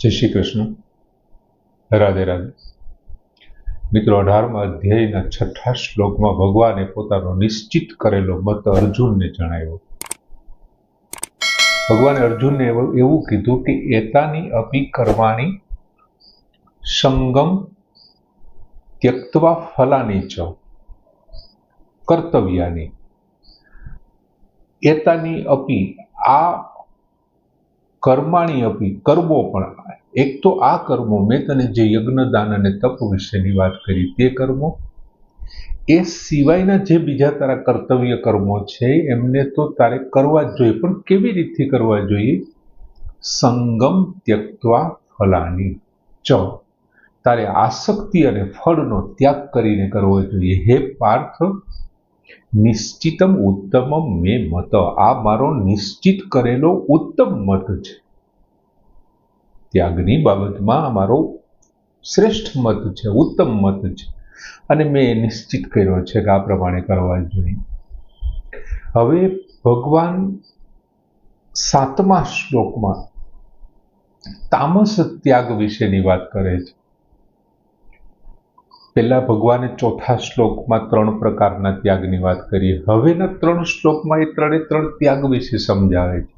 જય શ્રી કૃષ્ણ. રાધે રાધે. મિત્રો, 18મા અધ્યાયના 6ઠા શ્લોકમાં ભગવાને પોતાનો નિશ્ચિત કરેલો મત અર્જુનને જણાવ્યો. ભગવાને અર્જુનને એવું કીધું કે એતાની અપી કર્માણી સંગમ ત્યક્ત્વા ફલાની ચ કર્તવ્યાની. એતાની અપી, આ કર્માણી અપી, કર્મો પણ, એક તો આ કર્મો, મેં તને જે યજ્ઞ દાન અને તપ વિશેની વાત કરી તે કર્મો, એ સિવાયના જે બીજા તારા કર્તવ્ય કર્મો છે એમને તો તારે કરવા જ જોઈએ, પણ કેવી રીતથી કરવા જોઈએ? સંગમ ત્યક્ત્વા ફલાની ચ, તારે આસક્તિ અને ફળનો ત્યાગ કરીને કરવો જોઈએ. હે પાર્થ, નિશ્ચિતમ ઉત્તમમ મે મત, આ મારો નિશ્ચિત કરેલો ઉત્તમ મત છે. ત્યાગની બાબતમાં આ મારો શ્રેષ્ઠ મત છે, ઉત્તમ મત છે, અને મેં નિશ્ચિત કર્યો છે કે આ પ્રમાણે કરવા જોઈએ. હવે ભગવાન 7મા શ્લોકમાં તામસ ત્યાગ વિશેની વાત કરે છે. પહેલા ભગવાને 4થા શ્લોકમાં 3 પ્રકારના ત્યાગની વાત કરી. હવેના 3 શ્લોકમાં એ 3 ત્યાગ વિશે સમજાવે છે.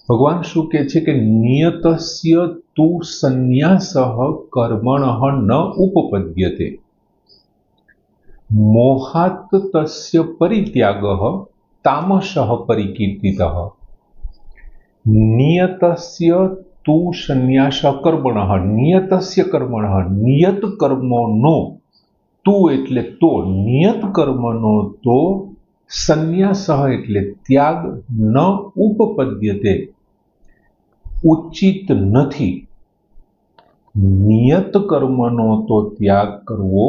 ભગવાન શું કહે છે કે નિયતસ્ય તુ સંન્યાસઃ કર્મણઃ ન ઉપપદ્યતે મોહાત તસ્ય પરિત્યાગઃ તામસઃ પરિકીર્તિતઃ. નિયતસ્ય તુ સંન્યાસ કર્મણઃ, નિયતસ્ય કર્મણઃ, નિયત કર્મોનો, તુ એટલે તો, નિયત કર્મનો તો, સંન્યાસ એટલે ત્યાગ, ન ઉપપદ્યતે ઉચિત નથી. નિયત કર્મનો તો ત્યાગ કરવો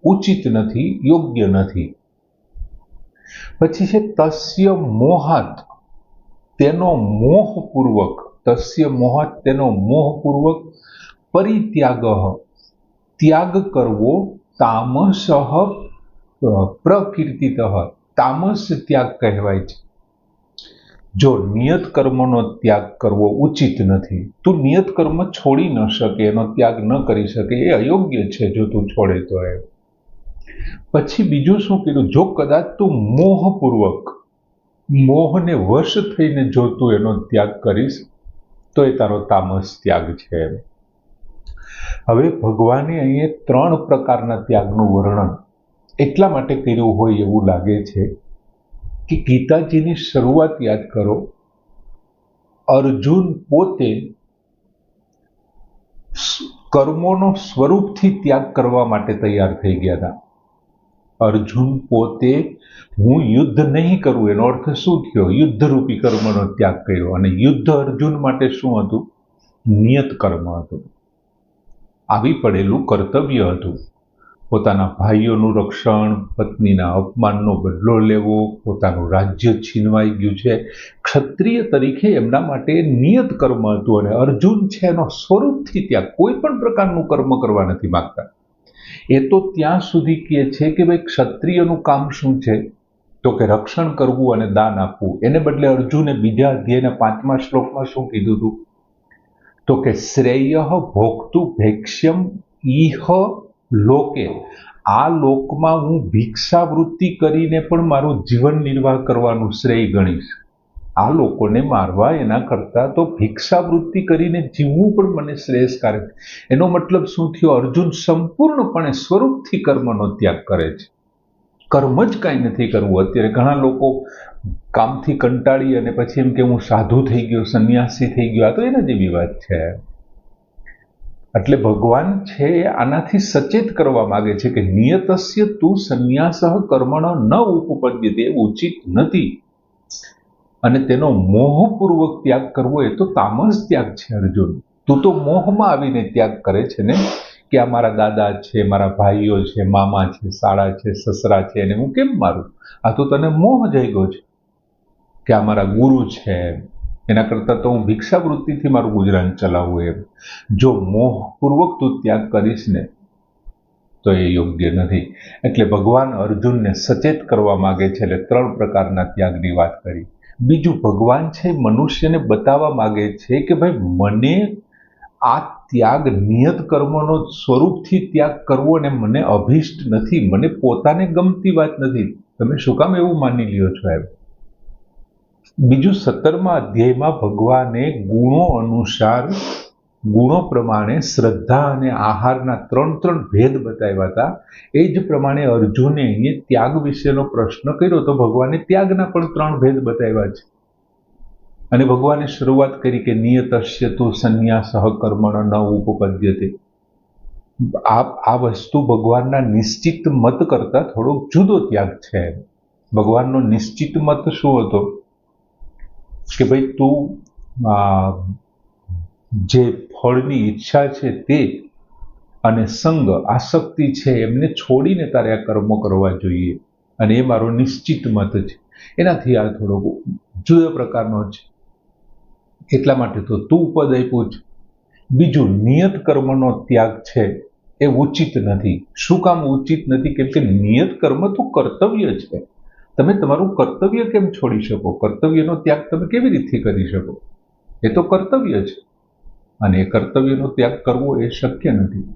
ઉચિત નથી, યોગ્ય નથી. પછી છે તસ્ય મોહાત, તેનો મોહપૂર્વક, તસ્ય મોહાત તેનો મોહપૂર્વક, પરિત્યાગ ત્યાગ કરવો, તામસઃ પ્રકીર્તિતઃ, તામસ ત્યાગ કહેવાય છે. જો નિયત કર્મનો ત્યાગ કરવો ઉચિત નથી, તું નિયત કર્મ છોડી ન શકે, એનો ત્યાગ ન કરી શકે, એ અયોગ્ય છે જો તું છોડે તો. એ પછી બીજું શું કીધું? જો કદાચ તું મોહપૂર્વક, મોહને વશ થઈને જો તું એનો ત્યાગ કરીશ તો એ તારો તામસ ત્યાગ છે. હવે ભગવાને અહીંયા 3 પ્રકારના ત્યાગનું વર્ણન એટલા માટે કર્યું હોય એવું લાગે છે કે ગીતાજીની શરૂઆત યાદ કરો. અર્જુન પોતે કર્મોનો સ્વરૂપથી ત્યાગ કરવા માટે તૈયાર થઈ ગયા હતા. અર્જુન પોતે હું યુદ્ધ નહીં કરું, એનો અર્થ શું થયો? યુદ્ધરૂપી કર્મનો ત્યાગ કર્યો. અને યુદ્ધ અર્જુન માટે શું હતું? નિયત કર્મ હતું, આવી પડેલું કર્તવ્ય હતું. પોતાના ભાઈઓનું રક્ષણ, પત્નીના અપમાનનો બદલો લેવો, પોતાનું રાજ્ય છીનવાઈ ગયું છે, ક્ષત્રિય તરીકે એમના માટે નિયત કર્મ હતું. અને અર્જુન છે એનો સ્વરૂપથી ત્યાગ, કોઈ પણ પ્રકારનું કર્મ કરવા નથી માંગતા. એ તો ત્યાં સુધી કહે છે કે ભાઈ ક્ષત્રિયનું કામ શું છે? તો કે રક્ષણ કરવું અને દાન આપવું. એને બદલે અર્જુને બીજા અધ્યાયના 5મા શ્લોકમાં શું કીધું હતું? તો કે શ્રેય ભોક્તુ ભેક્ષ્યમ ઇહ લોકે, આ લોકમાં હું ભિક્ષાવૃત્તિ કરીને પણ મારું જીવન નિર્વાહ કરવાનું શ્રેય ગણીશ. આ લોકોને મારવા એના કરતા તો ભિક્ષાવૃત્તિ કરીને જીવવું પણ મને શ્રેયસ્કારક. એનો મતલબ શું થયો? અર્જુન સંપૂર્ણપણે સ્વરૂપથી કર્મનો ત્યાગ કરે છે. કર્મ જ કાંઈ નથી કરવું. અત્યારે ઘણા લોકો કામથી કંટાળી અને પછી એમ કે હું સાધુ થઈ ગયો, સંન્યાસી થઈ ગયો. આ તો એના જેવી વાત છે. એટલે ભગવાન છે આનાથી સચેત કરવા માંગે છે કે નિયતસ્ય તુ સંન્યાસઃ કર્મણ ન ઉપપદ્યતે, એ ઉચિત નથી. અને તેનો મોહપૂર્વક ત્યાગ કરવો એ તો તામસ ત્યાગ છે. અર્જુન, તું તો મોહમાં આવીને ત્યાગ કરે છે ને, કે આ મારા દાદા છે, મારા ભાઈઓ છે, મામા છે, સાળા છે, સસરા છે, એને હું કેમ મારું? આ તો તને મોહ જાગ્યો છે કે આ મારા ગુરુ છે, એના કરતાં તો હું ભિક્ષાવૃત્તિથી મારું ગુજરાન ચલાવવું. એમ જો મોહપૂર્વક તું ત્યાગ કરીશ ને તો એ યોગ્ય નથી. એટલે ભગવાન અર્જુનને સચેત કરવા માંગે છે. એટલે 3 પ્રકારના ત્યાગની વાત કરી. બીજું, ભગવાન છે મનુષ્યને બતાવવા માંગે છે કે ભાઈ મને આ ત્યાગ નિયત કર્મનો સ્વરૂપથી ત્યાગ કરવો ને મને અભિષ્ટ નથી, મને પોતાને ગમતી વાત નથી. તમે શું કામ એવું માની લ્યો છો? એમ બીજું 17મા અધ્યાયમાં ભગવાને ગુણો અનુસાર, ગુણો પ્રમાણે શ્રદ્ધા અને આહારના ત્રણ ભેદ બતાવ્યા હતા. એ જ પ્રમાણે અર્જુને અહીંયા ત્યાગ વિશેનો પ્રશ્ન કર્યો તો ભગવાને ત્યાગના પણ 3 ભેદ બતાવ્યા છે. અને ભગવાને શરૂઆત કરી કે નિયતસ્ય તુ સંન્યાસઃ કર્મણ ન ઉપપદ્યતે. આ વસ્તુ ભગવાનના નિશ્ચિત મત કરતા થોડોક જુદો ત્યાગ છે. ભગવાનનો નિશ્ચિત મત શું હતો કે ભાઈ તું જે ફળની ઈચ્છા છે તે અને સંગ આસક્તિ છે એમને છોડીને તારે આ કર્મો કરવા જોઈએ, અને એ મારો નિશ્ચિત મત છે. એનાથી આ થોડોક જુદા પ્રકારનો છે, એટલા માટે તો તું પદ આપ્યું છે. બીજું, નિયત કર્મનો ત્યાગ છે એ ઉચિત નથી. શું કામ ઉચિત નથી? કેમ કે નિયત કર્મ તો કર્તવ્ય છે. તમે તમારું કર્તવ્ય કેમ છોડી શકો? કર્તવ્યનો ત્યાગ તમે કેવી રીતે કરી શકો? એ તો કર્તવ્ય છે, અને એ કર્તવ્યનો ત્યાગ કરવો એ શક્ય નથી.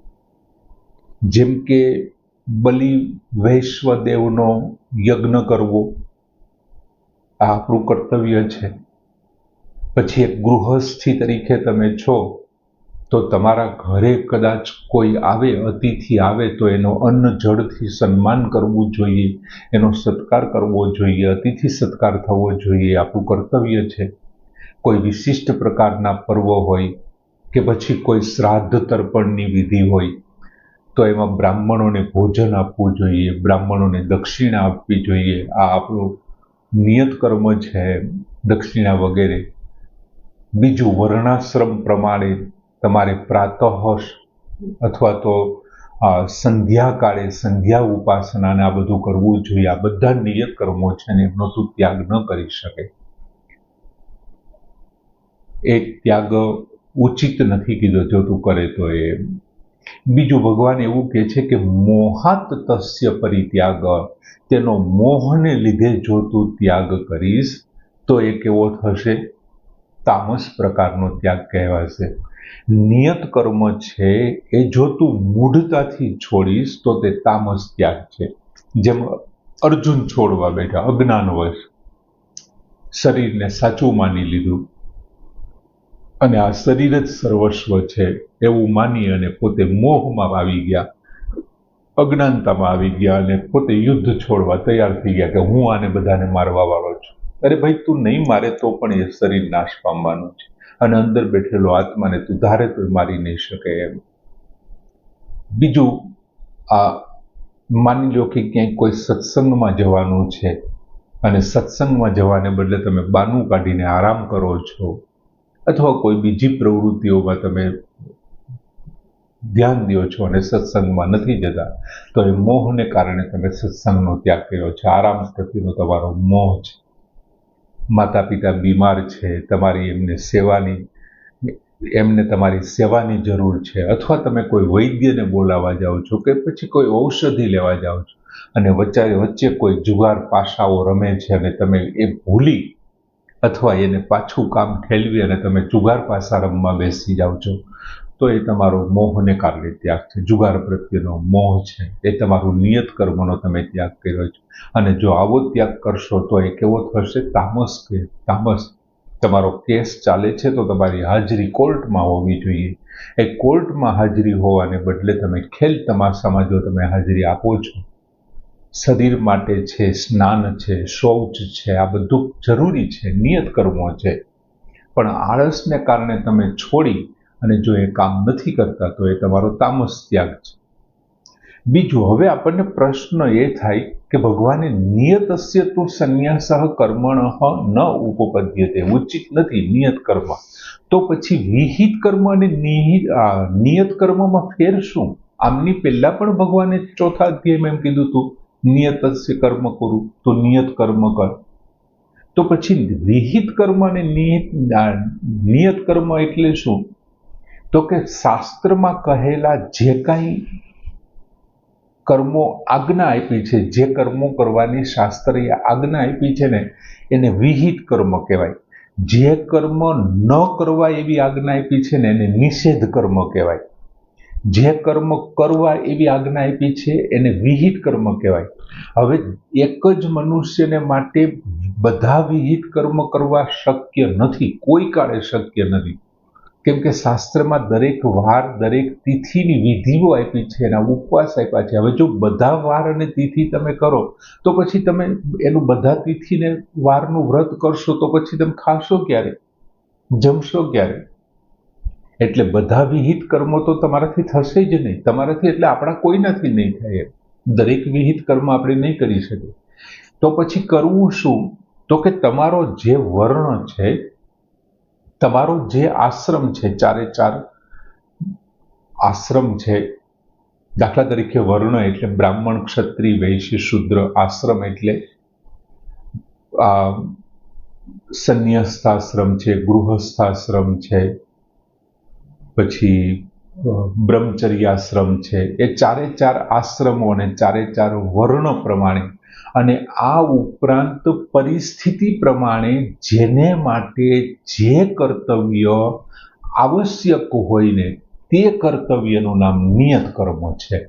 જેમ કે બલિ વૈશ્વદેવનો યજ્ઞ કરવો, આ આપણું કર્તવ્ય છે. પછી એક ગૃહસ્થી તરીકે તમે છો તો તમારા ઘરે કદાચ કોઈ આવે, અતિથિ આવે, તો એનો અન્ન જળથી સન્માન કરવું જોઈએ, એનો સત્કાર કરવો જોઈએ, અતિથિ સત્કાર થવો જોઈએ, આપણું કર્તવ્ય છે. કોઈ વિશિષ્ટ પ્રકારના પર્વ હોય કે પછી કોઈ શ્રાદ્ધ તર્પણની વિધિ હોય તો એમાં બ્રાહ્મણોને ભોજન આપવું જોઈએ, બ્રાહ્મણોને દક્ષિણા આપવી જોઈએ. આ આપણું નિયત કર્મ છે, દક્ષિણા વગેરે. બીજું, વર્ણાશ્રમ પ્રમાણે તમારે પ્રાતઃ અથવા તો સંધ્યાકાળે સંધ્યા ઉપાસનાને આ બધું કરવું જોઈએ. આ બધા નિયત કર્મો છે ને એમનો તું ત્યાગ ન કરી શકે. એ ત્યાગ ઉચિત નથી કીધો જો તું કરે તો. એ બીજું, ભગવાન એવું કહે છે કે મોહાત તસ્ય પરિત્યાગ, તેનો મોહને લીધે જો તું ત્યાગ કરીશ તો એ કેવો થશે? તામસ પ્રકારનો ત્યાગ કહેવાશે. નિયત કર્મ છે એ જો તું મૂઢતાથી છોડીશ તો તે તામસ ત્યાગ છે. જેમ અર્જુન છોડવા બેઠા અજ્ઞાનવશ, શરીરને સાચું માની લીધું અને આ શરીર જ સર્વસ્વ છે એવું માની અને પોતે મોહમાં આવી ગયા, અજ્ઞાનતામાં આવી ગયા અને પોતે યુદ્ધ છોડવા તૈયાર થઈ ગયા કે હું આને બધાને મારવા વાળો છું. અરે ભાઈ, તું નહીં મારે તો પણ એ શરીર નાશ પામવાનું છે, અને અંદર બેઠેલો આત્માને તું ધારે તો મારી નહીં શકે એમ. બીજું, આ માની લો કે ક્યાંય કોઈ સત્સંગમાં જવાનું છે અને સત્સંગમાં જવાને બદલે તમે બાનું કાઢીને આરામ કરો છો અથવા કોઈ બીજી પ્રવૃત્તિઓમાં તમે ધ્યાન દો છો અને સત્સંગમાં નથી જતા, તો એ મોહને કારણે તમે સત્સંગનો ત્યાગ કર્યો છે. આરામ પ્રત્યેનો તમારો મોહ છે. માતા પિતા બીમાર છે, એમને તમારી સેવાની જરૂર છે, અથવા તમે કોઈ વૈદ્યને બોલાવવા જાઓ છો કે પછી કોઈ ઔષધિ લેવા જાઓ છો અને વચ્ચે કોઈ જુગાર પાસાઓ રમે છે અને તમે એ ભૂલી અથવા એને પાછું કામ ઠેલવી અને તમે જુગાર પાસા રમવા બેસી જાઓ છો, તો એ તમારો મોહને કારણે ત્યાગ છે. જુગાર પ્રત્યેનો મોહ છે, એ તમારું નિયત કર્મનો તમે ત્યાગ કર્યો છે. અને જો આવો ત્યાગ કરશો તો એ કેવો થશે? તામસ. તમારો કેસ ચાલે છે તો તમારી હાજરી કોર્ટમાં હોવી જોઈએ. એ કોર્ટમાં હાજરી હોવાને બદલે તમે ખેલ તમાશામાં જો તમે હાજરી આપો છો, શરીર માટે છે, સ્નાન છે, શૌચ છે, આ બધું જરૂરી છે, નિયત કર્મો છે, પણ આળસને કારણે તમે છોડી અને જો એ કામ નથી કરતા તો એ તમારો તામસ ત્યાગ છે. બીજું, હવે આપણને પ્રશ્ન એ થાય કે ભગવાને નિયતસ્ય તુ સંન્યાસઃ કર્મણઃ ન ઉપપદ્યતે, ઉચિત નથી નિયત કર્મ, તો પછી વિહિત કર્મ અને નિયત કર્મમાં ફેર શું? આમની પહેલા પણ ભગવાને 4થા અધ્યાયમાં એમ કીધું હતું નિયતસ્ય કર્મ કરું, તો નિયત કર્મ કર. તો પછી વિહિત કર્મ અને નિયત કર્મ એટલે શું? તો કે શાસ્ત્રમાં કહેલા જે કાંઈ કર્મો આજ્ઞા આપી છે, જે કર્મો કરવાની શાસ્ત્રીય આજ્ઞા આપી છે ને એને વિહિત કર્મ કહેવાય. જે કર્મ ન કરવા એવી આજ્ઞા આપી છે ને એને નિષેધ કર્મ કહેવાય. જે કર્મ કરવા એવી આજ્ઞા આપી છે એને વિહિત કર્મ કહેવાય. હવે એક જ મનુષ્યને માટે બધા વિહિત કર્મ કરવા શક્ય નથી, કોઈ કાળે શક્ય નથી. કેમ કે શાસ્ત્રમાં દરેક વાર, દરેક તિથિની વિધિઓ આપી છે, એના ઉપવાસ આપ્યા છે. હવે જો બધા વાર અને તિથિ તમે કરો તો પછી તમે એનું બધા તિથિને વારનું વ્રત કરશો તો પછી તમે ખાશો ક્યારે, જમશો ક્યારે? એટલે બધા વિહિત કર્મો તો તમારાથી થશે જ નહીં. તમારાથી એટલે આપણા કોઈનાથી નહીં થાય. દરેક વિહિત કર્મ આપણે નહીં કરી શકીએ. તો પછી કરવું શું? તો કે તમારો જે વર્ણ છે, તમારો જે આશ્રમ છે, ચારે ચાર આશ્રમ છે, દાખલા તરીકે વર્ણ એટલે બ્રાહ્મણ, ક્ષત્રિય, વૈશ્ય, શૂદ્ર. આશ્રમ એટલે સંન્યસ્તાશ્રમ છે, ગૃહસ્થાશ્રમ છે, પછી બ્રહ્મચર્યાશ્રમ છે. એ ચારે ચાર આશ્રમો અને ચારે ચાર વર્ણ પ્રમાણે અને આ ઉપરાંત પરિસ્થિતિ પ્રમાણે જેને માટે જે કર્તવ્ય આવશ્યક હોય ને તે કર્તવ્યનું નામ નિયત કર્મ છે.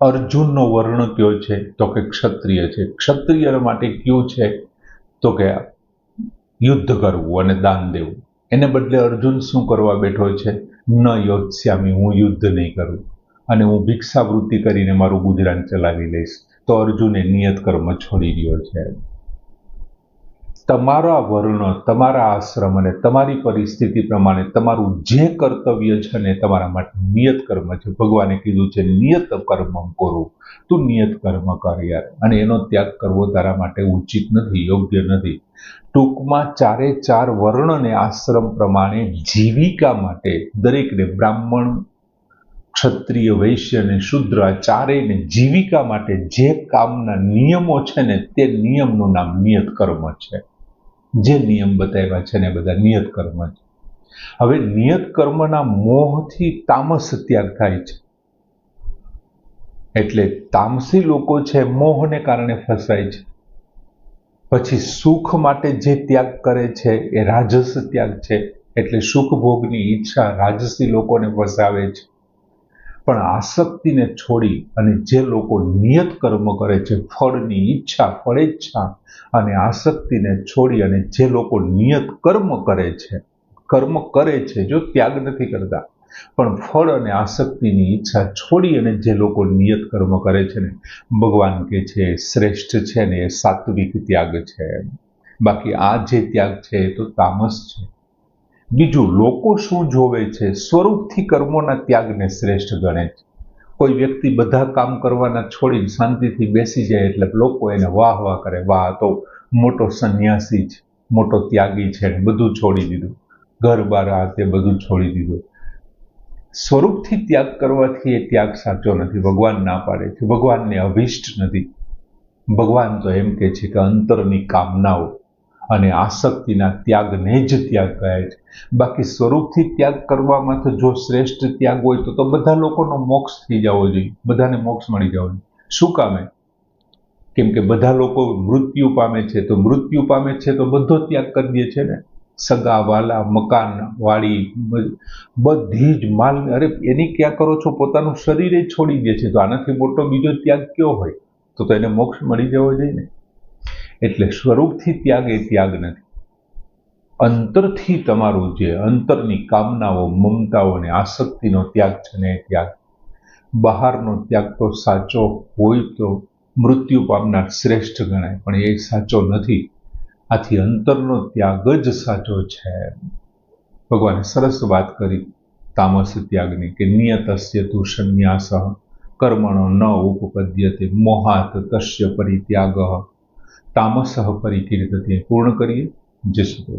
અર્જુનનો વર્ણ કયો છે? તો કે ક્ષત્રિય છે. ક્ષત્રિય માટે કયું છે? તો કે યુદ્ધ કરવું અને દાન દેવું. એને બદલે અર્જુન શું કરવા બેઠો છે? ન યોત્સ્યામી, હું યુદ્ધ નહીં કરું અને હું ભિક્ષાવૃત્તિ કરીને મારું ગુજરાન ચલાવી લઈશ. તો અર્જુને નિયત કર્મ છોડી રહ્યો છે. તમારા વર્ણ, તમારા આશ્રમ અને તમારી પરિસ્થિતિ પ્રમાણે તમારું જે કર્તવ્ય છે ને તમારા માટે નિયત કર્મ છે. ભગવાને કીધું છે નિયત કર્મ કરો, તું નિયત કર્મ કર યાર, અને એનો ત્યાગ કરવો તારા માટે ઉચિત નથી, યોગ્ય નથી. ટૂંકમાં ચારે ચાર વર્ણ અને આશ્રમ પ્રમાણે જીવિકા માટે દરેકને, બ્રાહ્મણ, ક્ષત્રિય, વૈશ્ય અને શૂદ્ર, આ ચારેયને જીવિકા માટે જે કામના નિયમો છે ને તે નિયમનું નામ નિયત કર્મ છે. જે નિયમ બતાવ્યા છે ને બધા નિયત કર્મ છે. હવે નિયત કર્મના મોહથી તામસ ત્યાગ થાય છે. એટલે તામસી લોકો છે મોહને કારણે ફસાય છે. પછી સુખ માટે જે ત્યાગ કરે છે એ રાજસ ત્યાગ છે. એટલે સુખ ભોગની ઈચ્છા રાજસી લોકોને ફસાવે છે. પણ આસક્તિને છોડી અને જે લોકો નિયત કર્મ કરે છે, ફળની ઈચ્છા, ફળેચ્છા અને આસક્તિને છોડી અને જે લોકો નિયત કર્મ કરે છે, જો ત્યાગ નથી કરતા, પણ ફળ અને આસક્તિની ઈચ્છા છોડી અને જે લોકો નિયત કર્મ કરે છે ને, ભગવાન કે છે શ્રેષ્ઠ છે ને એ સાત્વિક ત્યાગ છે. બાકી આ જે ત્યાગ છે એ તો તામસ છે. બીજું, લોકો શું જોવે છે? સ્વરૂપથી કર્મોના ત્યાગને શ્રેષ્ઠ ગણે છે. કોઈ વ્યક્તિ બધા કામ કરવાના છોડીને શાંતિથી બેસી જાય એટલે લોકો એને વાહ વાહ કરે, વાહ તો મોટો સંન્યાસી છે, મોટો ત્યાગી છે, બધું છોડી દીધું, ઘર બાર આ તે બધું છોડી દીધું. સ્વરૂપથી ત્યાગ કરવાથી એ ત્યાગ સાચો નથી. ભગવાન ના પાડે છે. ભગવાનને અભિષ્ટ નથી. ભગવાન તો એમ કે છે કે અંતરની કામનાઓ અને આસક્તિના ત્યાગને જ ત્યાગ કહે છે. બાકી સ્વરૂપથી ત્યાગ કરવામાં તો જો શ્રેષ્ઠ ત્યાગ હોય તો બધા લોકોનો મોક્ષ થઈ જવો જોઈએ, બધાને મોક્ષ મળી જવો જોઈએ. શું કામે? કેમ કે બધા લોકો મૃત્યુ પામે છે, તો મૃત્યુ પામે છે તો બધો ત્યાગ કરી દે છે ને. સગા વાલા, મકાન, વાડી, બધી જ માલ, અરે એની ક્યાં કરો છો, પોતાનું શરીર જ છોડી દે છે. તો આનાથી મોટો બીજો ત્યાગ કયો હોય? તો એને મોક્ષ મળી જવો જોઈએ ને. એટલે સ્વરૂપથી ત્યાગ એ ત્યાગ નથી. અંતરથી તમારું જે અંતરની કામનાઓ, મમતાઓ અને આસક્તિનો ત્યાગ છે ને એ ત્યાગ. બહારનો ત્યાગ તો સાચો હોય તો મૃત્યુ પામનાર શ્રેષ્ઠ ગણાય, પણ એ સાચો નથી. આથી અંતરનો ત્યાગ જ સાચો છે. ભગવાને સરસ વાત કરી તામસ ત્યાગની કે નિયતસ્ય તુ સંન્યાસઃ કર્મણો ન ઉપપદ્યતે મોહાત તસ્ય પરિત્યાગઃ તામસઃ પરિકીર્તતે. પૂર્ણ કરીએ. જય શ્રી કૃષ્ણ.